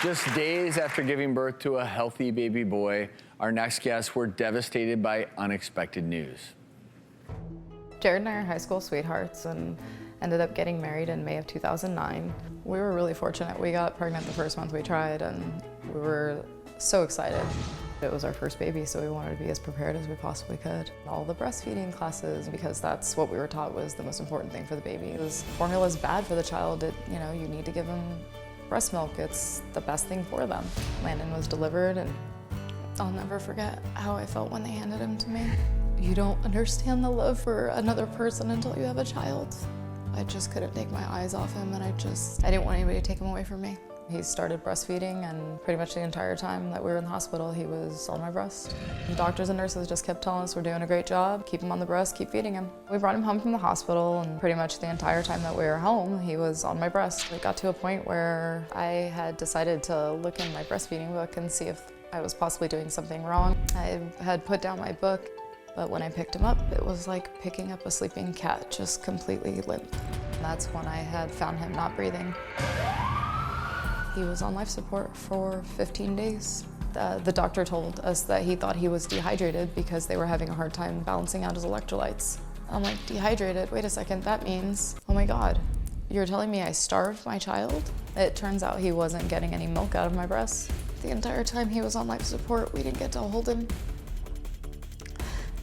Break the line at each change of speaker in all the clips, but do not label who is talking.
Just days after giving birth to a healthy baby boy, our next guests were devastated by unexpected news.
Jared and I are high school sweethearts and ended up getting married in May of 2009. We were really fortunate. We got pregnant the first month we tried, and we were so excited. It was our first baby, so we wanted to be as prepared as we possibly could. All the breastfeeding classes, because that's what we were taught was the most important thing for the baby. Formula is bad for the child. You need to give them breast milk. It's the best thing for them. Landon was delivered, and I'll never forget how I felt when they handed him to me. You don't understand the love for another person until you have a child. I just couldn't take my eyes off him, and I didn't want anybody to take him away from me. He started breastfeeding, and pretty much the entire time that we were in the hospital, he was on my breast. The doctors and nurses just kept telling us we're doing a great job, keep him on the breast, keep feeding him. We brought him home from the hospital, and pretty much the entire time that we were home, he was on my breast. It got to a point where I had decided to look in my breastfeeding book and see if I was possibly doing something wrong. I had put down my book, but when I picked him up, it was like picking up a sleeping cat, just completely limp. And that's when I had found him not breathing. He was on life support for 15 days. The doctor told us that he thought he was dehydrated because they were having a hard time balancing out his electrolytes. I'm like, dehydrated? Wait a second, that means, oh my God, you're telling me I starved my child? It turns out he wasn't getting any milk out of my breast. The entire time he was on life support, we didn't get to hold him.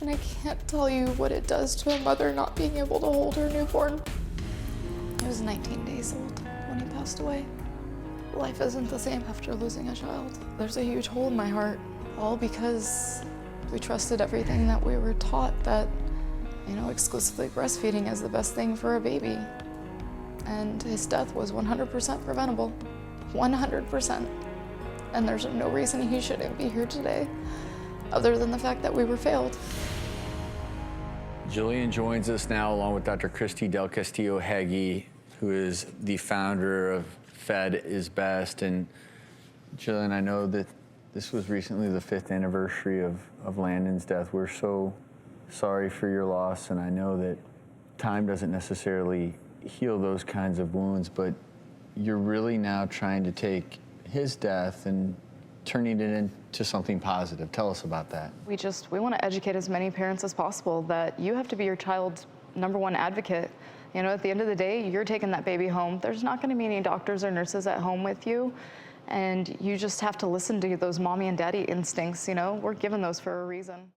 And I can't tell you what it does to a mother not being able to hold her newborn. He was 19 days old when he passed away. Life isn't the same after losing a child. There's a huge hole in my heart, all because we trusted everything that we were taught, that, exclusively breastfeeding is the best thing for a baby. And his death was 100% preventable, 100%. And there's no reason he shouldn't be here today, other than the fact that we were failed.
Jillian joins us now along with Dr. Christy Del Castillo-Heggie, who is the founder of Fed is Best. And Jillian, I know that this was recently the 5th anniversary of Landon's death. We're so sorry for your loss, and I know that time doesn't necessarily heal those kinds of wounds, but you're really now trying to take his death and turning it into something positive. Tell us about that.
We want to educate as many parents as possible that you have to be your child's #1 advocate. At the end of the day, you're taking that baby home. There's not going to be any doctors or nurses at home with you, and you just have to listen to those mommy and daddy instincts. We're given those for a reason.